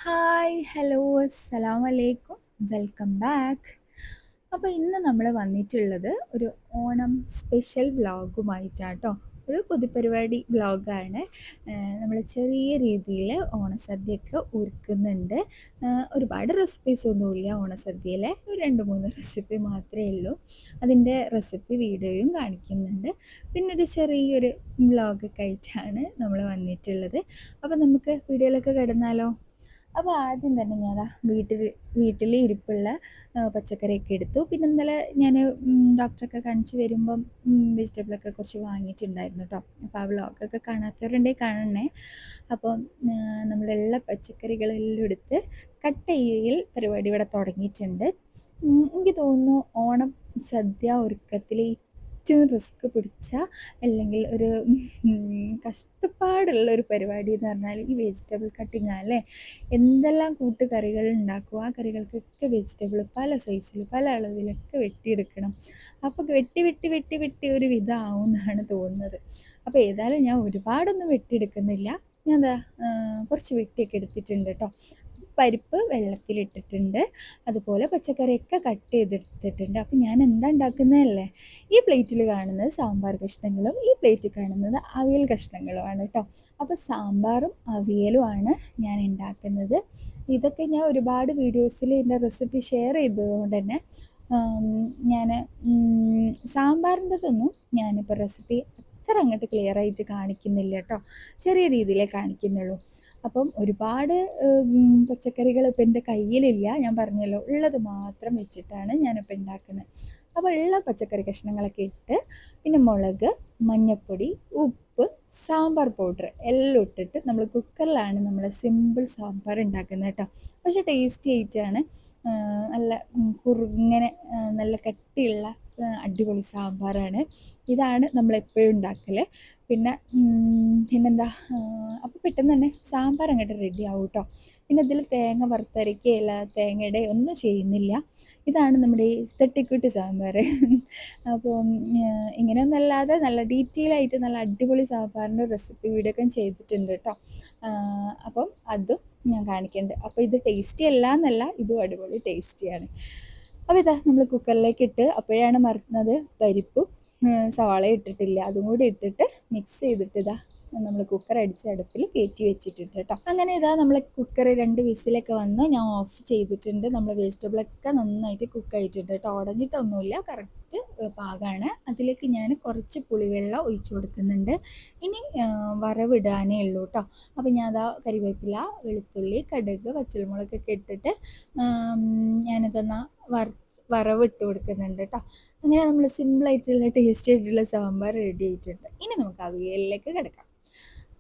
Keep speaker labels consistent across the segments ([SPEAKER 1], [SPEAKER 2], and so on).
[SPEAKER 1] Hi, hello, അസ്സലാമു അലൈക്കും. Welcome back. അപ്പോൾ ഇന്ന് നമ്മൾ വന്നിട്ടുള്ളത് ഒരു ഓണം സ്പെഷ്യൽ വ്ളോഗുമായിട്ടാട്ടോ. ഒരു പൊതുപരിപാടി വ്ളോഗാണ്. നമ്മൾ ചെറിയ രീതിയിൽ ഓണസദ്യയൊക്കെ ഒരുക്കുന്നുണ്ട്. ഒരുപാട് റെസിപ്പീസ് ഒന്നുമില്ല ഓണസദ്യയിൽ. ഒരു 2-3 റെസിപ്പി മാത്രമേ ഉള്ളൂ. അതിൻ്റെ റെസിപ്പി വീഡിയോയും കാണിക്കുന്നുണ്ട്. പിന്നെ ഒരു ചെറിയൊരു വ്ളോഗൊക്കെ ആയിട്ടാണ് നമ്മൾ വന്നിട്ടുള്ളത്. അപ്പോൾ നമുക്ക് വീഡിയോയിലൊക്കെ കിടന്നാലോ? അപ്പോൾ ആദ്യം തന്നെ ഞാനാ വീട്ടിൽ ഇരിപ്പുള്ള പച്ചക്കറിയൊക്കെ എടുത്തു. പിന്നെ ഇന്നലെ ഞാൻ ഡോക്ടറൊക്കെ കാണിച്ച് വരുമ്പം വെജിറ്റബിളൊക്കെ കുറച്ച് വാങ്ങിയിട്ടുണ്ടായിരുന്നു കേട്ടോ. അപ്പോൾ ആ വ്ളോഗൊക്കെ കാണാത്തവരുണ്ടെങ്കിൽ കാണണേ. അപ്പം നമ്മളുള്ള പച്ചക്കറികളെല്ലാം എടുത്ത് കട്ട് ചെയ്യൽ പരിപാടി ഇവിടെ തുടങ്ങിയിട്ടുണ്ട്. എനിക്ക് തോന്നുന്നു ഓണം സദ്യ ഒരുക്കത്തിൽ ഏറ്റവും റിസ്ക് പിടിച്ച അല്ലെങ്കിൽ ഒരു കഷ്ടപ്പാടുള്ള ഒരു പരിപാടി എന്ന് പറഞ്ഞാൽ ഈ വെജിറ്റബിൾ കട്ടിങ് അല്ലേ. എന്തെല്ലാം കറികൾ ഉണ്ടാക്കും, ആ കറികൾക്കൊക്കെ വെജിറ്റബിൾ പല സൈസിൽ പല അളവിലൊക്കെ വെട്ടിയെടുക്കണം. അപ്പോൾ വെട്ടി വെട്ടി വെട്ടി വെട്ടി ഒരു വിധമാവും എന്നാണ് തോന്നുന്നത്. അപ്പോൾ ഏതായാലും ഞാൻ ഒരുപാടൊന്നും വെട്ടിയെടുക്കുന്നില്ല. ഞാൻ എന്താ കുറച്ച് വെട്ടിയൊക്കെ എടുത്തിട്ടുണ്ട് കേട്ടോ. പരിപ്പ് വെള്ളത്തിലിട്ടിട്ടുണ്ട്, അതുപോലെ പച്ചക്കറിയൊക്കെ കട്ട് ചെയ്തെടുത്തിട്ടുണ്ട്. അപ്പോൾ ഞാൻ എന്താ ഉണ്ടാക്കുന്നതല്ലേ, ഈ പ്ലേറ്റിൽ കാണുന്നത് സാമ്പാർ കഷ്ണങ്ങളും ഈ പ്ലേറ്റിൽ കാണുന്നത് അവിയൽ കഷ്ണങ്ങളുമാണ് കേട്ടോ. അപ്പോൾ സാമ്പാറും അവിയലുമാണ് ഞാൻ ഉണ്ടാക്കുന്നത്. ഇതൊക്കെ ഞാൻ ഒരുപാട് വീഡിയോസിൽ എൻ്റെ റെസിപ്പി ഷെയർ ചെയ്തതുകൊണ്ട് തന്നെ ഞാൻ സാമ്പാറിൻ്റെതൊന്നും ഞാനിപ്പോൾ റെസിപ്പി അത്ര അങ്ങോട്ട് ക്ലിയർ ആയിട്ട് കാണിക്കുന്നില്ല കേട്ടോ. ചെറിയ രീതിയിലേ കാണിക്കുന്നുള്ളൂ. അപ്പം ഒരുപാട് പച്ചക്കറികൾ ഇപ്പം എൻ്റെ കയ്യിലില്ല. ഞാൻ പറഞ്ഞല്ലോ, ഉള്ളത് മാത്രം വെച്ചിട്ടാണ് ഞാനിപ്പോൾ ഉണ്ടാക്കുന്നത്. അപ്പോൾ ഉള്ള പച്ചക്കറി കഷ്ണങ്ങളൊക്കെ ഇട്ട് പിന്നെ മുളക്, മഞ്ഞൾപ്പൊടി, ഉപ്പ്, സാമ്പാർ പൗഡർ എല്ലാം ഇട്ടിട്ട് നമ്മൾ കുക്കറിലാണ് നമ്മൾ സിമ്പിൾ സാമ്പാർ ഉണ്ടാക്കുന്നത് കേട്ടോ. പക്ഷേ ടേസ്റ്റി ആയിട്ടാണ്. നല്ല കുറുങ്ങനെ നല്ല കട്ടിയുള്ള അടിപൊളി സാമ്പാറാണ്. ഇതാണ് നമ്മളെപ്പോഴും ഉണ്ടാക്കൽ. പിന്നെന്താ, അപ്പോൾ പെട്ടെന്ന് തന്നെ സാമ്പാർ അങ്ങോട്ട് റെഡി ആവും കേട്ടോ. പിന്നെ ഇതിൽ തേങ്ങ വറുത്തരയ്ക്കുകയില്ല, തേങ്ങയുടെ ഒന്നും ചെയ്യുന്നില്ല. ഇതാണ് നമ്മുടെ ഈ തട്ടിക്കൂട്ട് സാമ്പാർ. അപ്പം ഇങ്ങനെയൊന്നല്ലാതെ നല്ല ഡീറ്റെയിൽ ആയിട്ട് നല്ല അടിപൊളി സാമ്പാറിൻ്റെ റെസിപ്പി വീഡിയോ ഒക്കെ ചെയ്തിട്ടുണ്ട് കേട്ടോ. അപ്പം അതും ഞാൻ കാണിക്കുന്നുണ്ട്. അപ്പോൾ ഇത് ടേസ്റ്റി അല്ല എന്നല്ല, ഇതും അടിപൊളി ടേസ്റ്റിയാണ്. അപ്പോൾ ഇതാ നമ്മൾ കുക്കറിലേക്ക് ഇട്ട് അപ്പോഴാണ് മറന്നത് പരിപ്പും സവാള ഇട്ടിട്ടില്ല. അതും കൂടി ഇട്ടിട്ട് മിക്സ് ചെയ്തിട്ട് ഇതാ നമ്മൾ കുക്കർ അടിച്ച് അടുപ്പിൽ കയറ്റി വെച്ചിട്ടുണ്ട് കേട്ടോ. അങ്ങനെ ഇതാ നമ്മൾ കുക്കർ 2 വിസിലൊക്കെ വന്ന് ഞാൻ ഓഫ് ചെയ്തിട്ടുണ്ട്. നമ്മൾ വെജിറ്റബിളൊക്കെ നന്നായിട്ട് കുക്ക് ആയിട്ടുണ്ട് കേട്ടോ. ഉടഞ്ഞിട്ടൊന്നുമില്ല, കറക്റ്റ് പാകമാണ്. അതിലേക്ക് ഞാൻ കുറച്ച് പുളിവെള്ളം ഒഴിച്ചു കൊടുക്കുന്നുണ്ട്. ഇനി വറവിടാനേ ഉള്ളൂ കേട്ടോ. അപ്പോൾ ഞാൻ അതാ കരിവേപ്പില, വെളുത്തുള്ളി, കടുക്, പച്ചമുളകൊക്കെ ഇട്ടിട്ട് ഞാനിതെന്നാ വറവിട്ട് കൊടുക്കുന്നുണ്ട് കേട്ടോ. അങ്ങനെ നമ്മൾ സിമ്പിളായിട്ടുള്ള ടേസ്റ്റി ആയിട്ടുള്ള സാമ്പാർ റെഡി ആയിട്ടുണ്ട്. ഇനി നമുക്ക് അവിയലിലേക്ക് കിടക്കാം.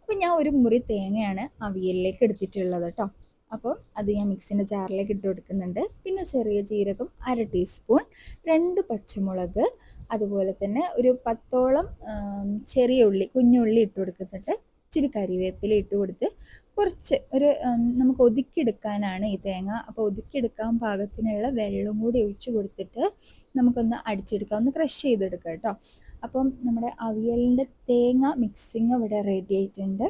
[SPEAKER 1] അപ്പോൾ ഞാൻ ഒരു മുറി തേങ്ങയാണ് അവിയലിലേക്ക് എടുത്തിട്ടുള്ളത് കേട്ടോ. അപ്പോൾ അത് ഞാൻ മിക്സിൻ്റെ ജാറിലേക്ക് ഇട്ട് കൊടുക്കുന്നുണ്ട്. പിന്നെ ചെറിയ ജീരകം 1/2 ടീസ്പൂൺ, 2 പച്ചമുളക്, അതുപോലെ തന്നെ ഒരു 10ഓളം ചെറിയ ഉള്ളി, കുഞ്ഞുള്ളി ഇട്ട് കൊടുക്കുന്നുണ്ട്. ഇച്ചിരി കരിവേപ്പില ഇട്ട് കൊടുത്ത് കുറച്ച് നമുക്ക് ഒതുക്കിയെടുക്കാനാണ് ഈ തേങ്ങ. അപ്പോൾ ഒതുക്കിയെടുക്കാൻ പാകത്തിനുള്ള വെള്ളം കൂടി ഒഴിച്ച് കൊടുത്തിട്ട് നമുക്കൊന്ന് അടിച്ചെടുക്കാം, ഒന്ന് ക്രഷ് ചെയ്തെടുക്കാം കേട്ടോ. അപ്പം നമ്മുടെ അവിയലിൻ്റെ തേങ്ങ മിക്സിങ് ഇവിടെ റെഡി ആയിട്ടുണ്ട്.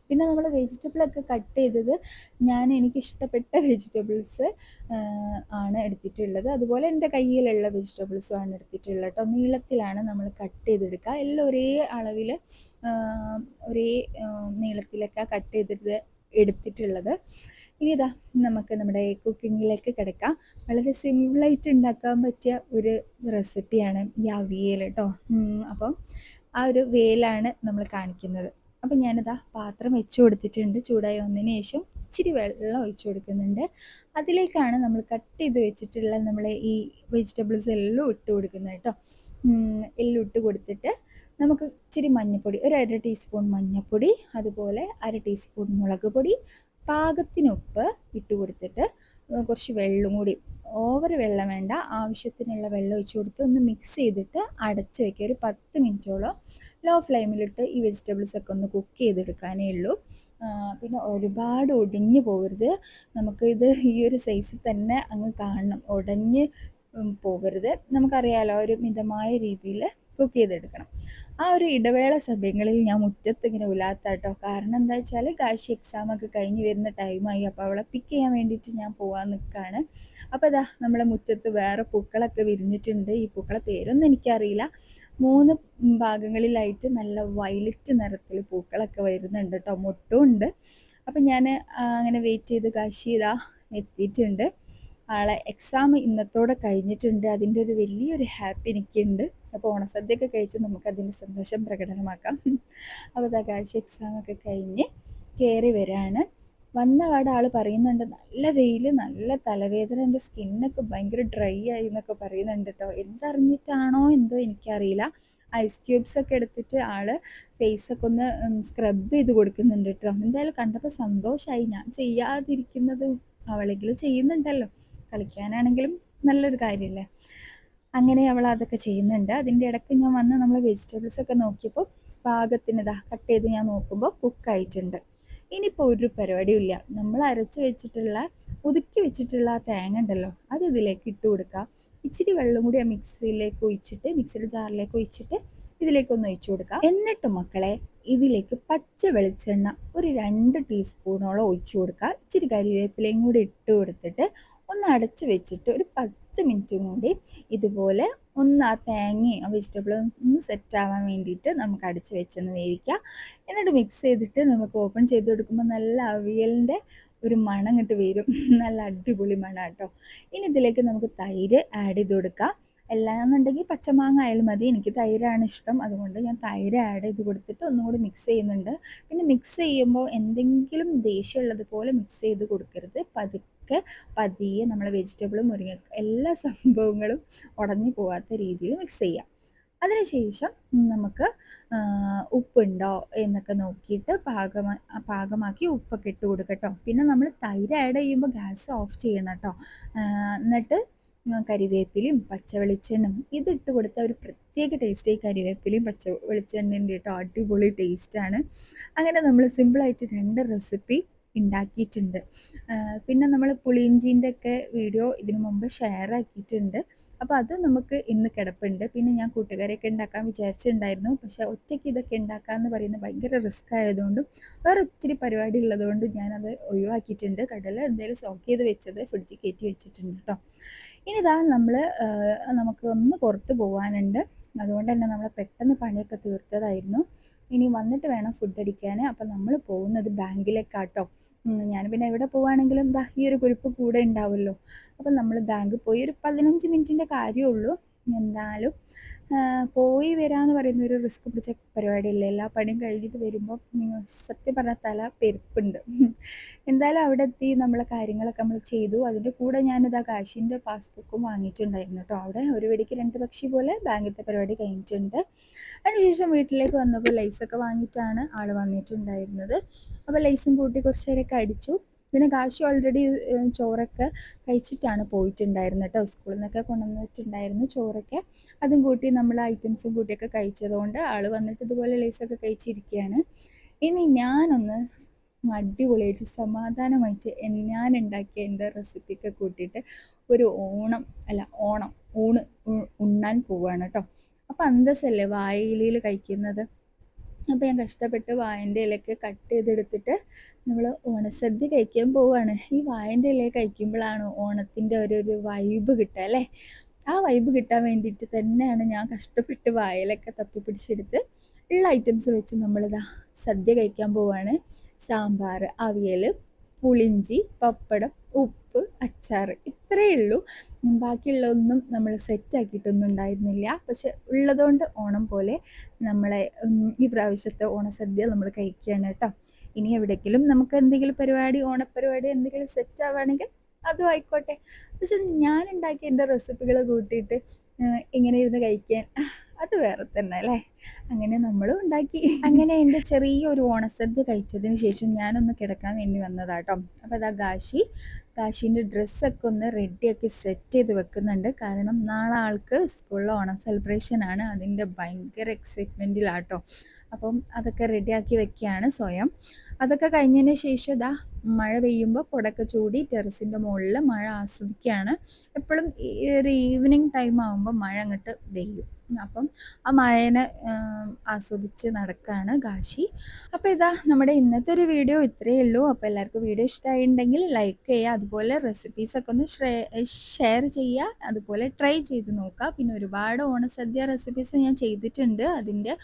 [SPEAKER 1] പിന്നെ നമ്മൾ വെജിറ്റബിളൊക്കെ കട്ട് ചെയ്തത് എനിക്കിഷ്ടപ്പെട്ട വെജിറ്റബിൾസ് ആണ് എടുത്തിട്ടുള്ളത്. അതുപോലെ എൻ്റെ കയ്യിലുള്ള വെജിറ്റബിൾസും ആണ് എടുത്തിട്ടുള്ളത് കേട്ടോ. നീളത്തിലാണ് നമ്മൾ കട്ട് ചെയ്തെടുക്കുക. എല്ലാം ഒരേ അളവിൽ ഒരേ നീളത്തിലൊക്കെ കട്ട് ചെയ്തിട്ട് എടുത്തിട്ടുള്ളത്. ഇനി ഇതാ നമുക്ക് നമ്മുടെ കുക്കിങ്ങിലേക്ക് കിടക്കാം. വളരെ സിമ്പിളായിട്ട് ഉണ്ടാക്കാൻ പറ്റിയ ഒരു റെസിപ്പിയാണ് ഈ അവിയൽ കേട്ടോ. അപ്പം ആ ഒരു വേലാണ് നമ്മൾ കാണിക്കുന്നത്. അപ്പം ഞാനിതാ പാത്രം വെച്ച് കൊടുത്തിട്ടുണ്ട്. ചൂടായി വന്നതിന് ശേഷം ഇച്ചിരി വെള്ളം ഒഴിച്ചു കൊടുക്കുന്നുണ്ട്. അതിലേക്കാണ് നമ്മൾ കട്ട് ചെയ്ത് വെച്ചിട്ടുള്ള നമ്മളെ ഈ വെജിറ്റബിൾസ് എല്ലാം ഇട്ട് കൊടുക്കുന്നത് കേട്ടോ. എല്ലാം ഇട്ട് കൊടുത്തിട്ട് നമുക്ക് ഇച്ചിരി മഞ്ഞൾപ്പൊടി, ഒരു 1/2 ടീസ്പൂൺ മഞ്ഞൾപ്പൊടി, അതുപോലെ 1/2 ടീസ്പൂൺ മുളക് പൊടി, പാകത്തിന് ഉപ്പ് ഇട്ട് കൊടുത്തിട്ട് കുറച്ച് വെള്ളം കൂടി, ഓവർ വെള്ളം വേണ്ട, ആവശ്യത്തിനുള്ള വെള്ളം ഒഴിച്ച് കൊടുത്ത് ഒന്ന് മിക്സ് ചെയ്തിട്ട് അടച്ച് വയ്ക്കുക. ഒരു 10 മിനിറ്റോളം ലോ ഫ്ലെയിമിലിട്ട് ഈ വെജിറ്റബിൾസൊക്കെ ഒന്ന് കുക്ക് ചെയ്തെടുക്കാനേ ഉള്ളൂ. പിന്നെ ഒരുപാട് ഒടിഞ്ഞു പോകരുത്. നമുക്ക് ഇത് ഈ ഒരു സൈസിൽ തന്നെ അങ്ങ് കാണണം, ഉടഞ്ഞ് പോകരുത്. നമുക്കറിയാലോ, ഒരു മിതമായ രീതിയിൽ കുക്ക് ചെയ്തെടുക്കണം. ആ ഒരു ഇടവേള സമയങ്ങളിൽ ഞാൻ മുറ്റത്ത് ഇങ്ങനെ ഉലാത്താട്ടോ. കാരണം എന്താ വെച്ചാൽ കാശി എക്സാമൊക്കെ കഴിഞ്ഞ് വരുന്ന ടൈമായി. അപ്പോൾ അവളെ പിക്ക് ചെയ്യാൻ വേണ്ടിയിട്ട് ഞാൻ പോകാൻ നിൽക്കുകയാണ്. അപ്പോൾ ഇതാ നമ്മളെ മുറ്റത്ത് വേറെ പൂക്കളൊക്കെ വിരിഞ്ഞിട്ടുണ്ട്. ഈ പൂക്കളെ പേരൊന്നും എനിക്കറിയില്ല. 3 ഭാഗങ്ങളിലായിട്ട് നല്ല വയലറ്റ് നിറത്തിൽ പൂക്കളൊക്കെ വരുന്നുണ്ട് കേട്ടോ. മൊട്ടും ഉണ്ട്. അപ്പം ഞാൻ അങ്ങനെ വെയിറ്റ് ചെയ്ത് കാശി ഇതാ എത്തിയിട്ടുണ്ട്. ആളെ എക്സാം ഇന്നത്തോടെ കഴിഞ്ഞിട്ടുണ്ട്. അതിൻ്റെ ഒരു വലിയൊരു ഹാപ്പി എനിക്കുണ്ട്. അപ്പോൾ ഓണസദ്യയൊക്കെ കഴിച്ച് നമുക്കതിൻ്റെ സന്തോഷം പ്രകടനമാക്കാം. അപ്പോൾ ഇതാ കാശി എക്സാമൊക്കെ കഴിഞ്ഞ് കയറി വരാണ്. വന്ന പാടെ ആൾ പറയുന്നുണ്ട്, നല്ല വെയിൽ, നല്ല തലവേദന, എൻ്റെ സ്കിന്നൊക്കെ ഭയങ്കര ഡ്രൈ ആയി എന്നൊക്കെ പറയുന്നുണ്ട് കേട്ടോ. എന്തറിഞ്ഞിട്ടാണോ എന്തോ എനിക്കറിയില്ല. ഐസ് ക്യൂബ്സ് ഒക്കെ എടുത്തിട്ട് ആൾ ഫേസൊക്കെ ഒന്ന് സ്ക്രബ് ചെയ്ത് കൊടുക്കുന്നുണ്ട് കേട്ടോ. എന്തായാലും കണ്ടപ്പോൾ സന്തോഷമായി. ഞാൻ ചെയ്യാതിരിക്കുന്നത് അവളെങ്കിലും ചെയ്യുന്നുണ്ടല്ലോ, കളിക്കാനാണെങ്കിലും നല്ലൊരു കാര്യമല്ലേ. അങ്ങനെ അവൾ അതൊക്കെ ചെയ്യുന്നുണ്ട്. അതിൻ്റെ ഇടയ്ക്ക് ഞാൻ വന്ന് നമ്മൾ വെജിറ്റബിൾസൊക്കെ നോക്കിയപ്പോൾ പാകത്തിന് ഇതാ കട്ട് ചെയ്ത് ഞാൻ നോക്കുമ്പോൾ കുക്കായിട്ടുണ്ട്. ഇനിയിപ്പോൾ ഒരു പരിപാടിയും ഇല്ല. നമ്മൾ അരച്ച് വെച്ചിട്ടുള്ള ഒതുക്കി വെച്ചിട്ടുള്ള ആ തേങ്ങ ഉണ്ടല്ലോ, അത് ഇതിലേക്ക് ഇട്ട് കൊടുക്കുക. ഇച്ചിരി വെള്ളം കൂടി ആ മിക്സിയിലേക്ക് ഒഴിച്ചിട്ട്, മിക്സിയുടെ ജാറിലേക്ക് ഒഴിച്ചിട്ട് ഇതിലേക്കൊന്ന് ഒഴിച്ചു കൊടുക്കുക. എന്നിട്ട് മക്കളെ ഇതിലേക്ക് പച്ച വെളിച്ചെണ്ണ ഒരു 2 ടീസ്പൂണോളം ഒഴിച്ചു കൊടുക്കുക. ഇച്ചിരി കരിവേപ്പിലയും കൂടി ഇട്ട് കൊടുത്തിട്ട് ഒന്ന് അടച്ച് വെച്ചിട്ട് ഒരു 10 മിനിറ്റും കൂടി ഇതുപോലെ ഒന്ന് ആ തേങ്ങയും ആ വെജിറ്റബിളും ഒന്ന് സെറ്റാവാൻ വേണ്ടിയിട്ട് നമുക്ക് അടച്ച് വെച്ചൊന്ന് വേവിക്കാം. എന്നിട്ട് മിക്സ് ചെയ്തിട്ട് നമുക്ക് ഓപ്പൺ ചെയ്ത് കൊടുക്കുമ്പോൾ നല്ല അവിയലിൻ്റെ ഒരു മണം ഇങ്ങോട്ട് വരും. നല്ല അടിപൊളി മണം കേട്ടോ. ഇനി ഇതിലേക്ക് നമുക്ക് തൈര് ആഡ് ചെയ്ത് കൊടുക്കാം. എല്ലാന്നുണ്ടെങ്കിൽ പച്ചമാങ്ങ ആയാലും മതി. എനിക്ക് തൈരാണ് ഇഷ്ടം, അതുകൊണ്ട് ഞാൻ തൈര് ആഡ് ചെയ്ത് കൊടുത്തിട്ട് ഒന്നും കൂടി മിക്സ് ചെയ്യുന്നുണ്ട്. പിന്നെ മിക്സ് ചെയ്യുമ്പോൾ എന്തെങ്കിലും ദേഷ്യമുള്ളതുപോലെ മിക്സ് ചെയ്ത് കൊടുക്കരുത്. പതിയെ നമ്മൾ വെജിറ്റബിളും മുരിങ്ങ എല്ലാ സംഭവങ്ങളും ഉടഞ്ഞു പോകാത്ത രീതിയിൽ മിക്സ് ചെയ്യാം. അതിനുശേഷം നമുക്ക് ഉപ്പുണ്ടോ എന്നൊക്കെ നോക്കിയിട്ട് പാകമാക്കി ഉപ്പൊക്കെ ഇട്ട് കൊടുക്കുക കേട്ടോ. പിന്നെ നമ്മൾ തൈര് ആഡ് ചെയ്യുമ്പോൾ ഗ്യാസ് ഓഫ് ചെയ്യണം കേട്ടോ. എന്നിട്ട് കരിവേപ്പിലയും പച്ച വെളിച്ചെണ്ണയും ഇതിട്ട് കൊടുത്ത ഒരു പ്രത്യേക ടേസ്റ്റ്. ഈ കരിവേപ്പിലയും പച്ച വെളിച്ചെണ്ണൻ്റെ കേട്ടോ, അടിപൊളി ടേസ്റ്റാണ്. അങ്ങനെ നമ്മൾ സിമ്പിളായിട്ട് 2 റെസിപ്പി ഉണ്ടാക്കിയിട്ടുണ്ട്. പിന്നെ നമ്മൾ പുളിയിഞ്ചീൻ്റെ ഒക്കെ വീഡിയോ ഇതിനു മുമ്പ് ഷെയർ ആക്കിയിട്ടുണ്ട്. അപ്പോൾ അത് നമുക്ക് ഇന്ന് കിടപ്പുണ്ട്. പിന്നെ ഞാൻ കൂട്ടുകാരെയൊക്കെ ഉണ്ടാക്കാൻ വിചാരിച്ചിട്ടുണ്ടായിരുന്നു. പക്ഷേ ഒറ്റയ്ക്ക് ഇതൊക്കെ ഉണ്ടാക്കാമെന്ന് പറയുന്നത് ഭയങ്കര റിസ്ക് ആയതുകൊണ്ടും വേറെ ഒത്തിരി പരിപാടി ഉള്ളതുകൊണ്ടും ഞാനത് ഒഴിവാക്കിയിട്ടുണ്ട്. കടല എന്തായാലും സോക്ക് ചെയ്ത് വെച്ചത് ഫ്രിഡ്ജിൽ കയറ്റി വെച്ചിട്ടുണ്ട് കേട്ടോ. ഇനി ഇതാ നമുക്ക് ഒന്ന് പുറത്ത് പോകാനുണ്ട്. അതുകൊണ്ട് തന്നെ നമ്മൾ പെട്ടെന്ന് പണിയൊക്കെ തീർത്തതായിരുന്നു. ഇനി വന്നിട്ട് വേണം ഫുഡ് അടിക്കാൻ. അപ്പം നമ്മൾ പോകുന്നത് ബാങ്കിലേക്കാട്ടോ. ഞാൻ പിന്നെ എവിടെ പോവുകയാണെങ്കിലും ഈ ഒരു കുറിപ്പ് കൂടെ ഉണ്ടാവുമല്ലോ. അപ്പം നമ്മൾ ബാങ്കിൽ പോയി ഒരു 15 മിനിറ്റിൻ്റെ കാര്യമുള്ളൂ. എന്തായാലും പോയി വരാമെന്ന് പറയുന്ന ഒരു റിസ്ക് പിടിച്ച പരിപാടിയല്ലേ. എല്ലാ പണിയും കഴിഞ്ഞിട്ട് വരുമ്പോൾ സത്യം പറഞ്ഞാൽ തല പെരുപ്പുണ്ട്. എന്തായാലും അവിടെ എത്തി നമ്മളെ കാര്യങ്ങളൊക്കെ നമ്മൾ ചെയ്തു. അതിൻ്റെ കൂടെ ഞാനിതാ കാശിൻ്റെ പാസ്ബുക്കും വാങ്ങിയിട്ടുണ്ടായിരുന്നു കേട്ടോ. അവിടെ ഒരു വെടിക്ക് 2 പക്ഷി പോലെ ബാങ്കിലത്തെ പരിപാടി കഴിഞ്ഞിട്ടുണ്ട്. അതിനുശേഷം വീട്ടിലേക്ക് വന്നപ്പോൾ ലൈസൊക്കെ വാങ്ങിയിട്ടാണ് ആൾ വന്നിട്ടുണ്ടായിരുന്നത്. അപ്പോൾ ലൈസും കൂട്ടി കുറച്ച് നേരമൊക്കെ അടിച്ചു. പിന്നെ കാശി ഓൾറെഡി ചോറൊക്കെ കഴിച്ചിട്ടാണ് പോയിട്ടുണ്ടായിരുന്നത് കേട്ടോ. സ്കൂളിൽ നിന്നൊക്കെ കൊണ്ടുവന്നിട്ടുണ്ടായിരുന്നു ചോറൊക്കെ. അതും കൂട്ടി നമ്മൾ ഐറ്റംസും കൂട്ടിയൊക്കെ കഴിച്ചതുകൊണ്ട് ആൾ വന്നിട്ട് ഇതുപോലെ ലൈസൊക്കെ കഴിച്ചിരിക്കുകയാണ്. ഇനി ഞാനൊന്ന് അടിപൊളിയായിട്ട് സമാധാനമായിട്ട് ഞാൻ ഉണ്ടാക്കിയ എൻ്റെ റെസിപ്പിയൊക്കെ കൂട്ടിയിട്ട് ഒരു ഊണ് ഉണ്ണാൻ പോവുകയാണ് കേട്ടോ. അപ്പോൾ അന്തസ്സല്ലേ വാഴയിലയിൽ കഴിക്കുന്നത്. അപ്പോൾ ഞാൻ കഷ്ടപ്പെട്ട് വാഴൻ്റെ ഇലയൊക്കെ കട്ട് ചെയ്തെടുത്തിട്ട് നമ്മൾ ഓണസദ്യ കഴിക്കാൻ പോവുകയാണ്. ഈ വാഴൻ്റെ ഇല കഴിക്കുമ്പോഴാണ് ഓണത്തിൻ്റെ ഒരു വൈബ് കിട്ടുക അല്ലേ. ആ വൈബ് കിട്ടാൻ വേണ്ടിയിട്ട് തന്നെയാണ് ഞാൻ കഷ്ടപ്പെട്ട് വാഴയിലൊക്കെ തപ്പി പിടിച്ചെടുത്ത് ഉള്ള ഐറ്റംസ് വെച്ച് നമ്മളിതാ സദ്യ കഴിക്കാൻ പോവുകയാണ്. സാമ്പാർ, അവിയൽ, പുളിഞ്ചി, പപ്പടം, ഉപ്പ്, അച്ചാർ, ഇത്രയേ ഉള്ളൂ. ബാക്കിയുള്ളതൊന്നും നമ്മൾ സെറ്റാക്കിയിട്ടൊന്നും ഉണ്ടായിരുന്നില്ല. പക്ഷെ ഉള്ളതുകൊണ്ട് ഓണം പോലെ നമ്മളെ ഈ പ്രാവശ്യത്തെ ഓണസദ്യ നമ്മൾ കഴിക്കുകയാണ് കേട്ടോ. ഇനി എവിടെയെങ്കിലും നമുക്ക് എന്തെങ്കിലും പരിപാടി, ഓണപ്പരിപാടി എന്തെങ്കിലും സെറ്റ് ആവുകയാണെങ്കിൽ അതും ആയിക്കോട്ടെ. പക്ഷെ ഞാൻ ഉണ്ടാക്കിയ എൻ്റെ റെസിപ്പികൾ കൂട്ടിയിട്ട് ഇങ്ങനെ ഇരുന്ന് കഴിക്കാൻ അത് വേറെ തന്നെ അല്ലേ. അങ്ങനെ നമ്മളും ഉണ്ടാക്കി. അങ്ങനെ എൻ്റെ ചെറിയൊരു ഓണസദ്യ കഴിച്ചതിന് ശേഷം ഞാനൊന്ന് കിടക്കാൻ വേണ്ടി വന്നതാട്ടോ. അപ്പോൾ അതാ കാശീൻ്റെ ഡ്രസ്സൊക്കെ ഒന്ന് റെഡിയാക്കി സെറ്റ് ചെയ്ത് വെക്കുന്നുണ്ട്. കാരണം നാളെ ആൾക്ക് സ്കൂളിൽ ഓണം സെലിബ്രേഷനാണ്. അതിൻ്റെ ഭയങ്കര എക്സൈറ്റ്മെൻറ്റിലാട്ടോ. അപ്പം അതൊക്കെ റെഡിയാക്കി വെക്കുകയാണ് സ്വയം. അതൊക്കെ കഴിഞ്ഞതിന് ശേഷം മഴ പെയ്യുമ്പോൾ കുടയൊക്കെ ചൂടി ടെറസിൻ്റെ മുകളിൽ മഴ ആസ്വദിക്കുകയാണ്. എപ്പോഴും ഈ ഒരു ഈവനിങ് ടൈം ആകുമ്പോൾ മഴ അങ്ങോട്ട് പെയ്യും. അപ്പം ആ മഴേനെ ആസ്വദിച്ച് നടക്കുകയാണ് കാശി. അപ്പോൾ ഇതാ നമ്മുടെ ഇന്നത്തെ ഒരു വീഡിയോ ഇത്രയേ ഉള്ളൂ. അപ്പോൾ എല്ലാവർക്കും വീഡിയോ ഇഷ്ടമായിട്ടുണ്ടെങ്കിൽ ലൈക്ക് ചെയ്യുക, അതുപോലെ റെസിപ്പീസൊക്കെ ഒന്ന് ഷെയർ ചെയ്യുക, അതുപോലെ ട്രൈ ചെയ്ത് നോക്കുക. പിന്നെ ഒരുപാട് ഓണസദ്യ റെസിപ്പീസ് ഞാൻ ചെയ്തിട്ടുണ്ട്. അതിൻ്റെ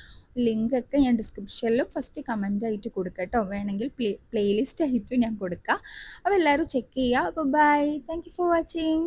[SPEAKER 1] ലിങ്കൊക്കെ ഞാൻ ഡിസ്ക്രിപ്ഷനിലും ഫസ്റ്റ് കമൻ്റായിട്ട് കൊടുക്കാം കേട്ടോ. വേണമെങ്കിൽ പ്ലേലിസ്റ്റ് ആയിട്ടും ഞാൻ കൊടുക്കാം. അപ്പോൾ എല്ലാവരും ചെക്ക് ചെയ്യുക. അപ്പോൾ bye, thank you for watching.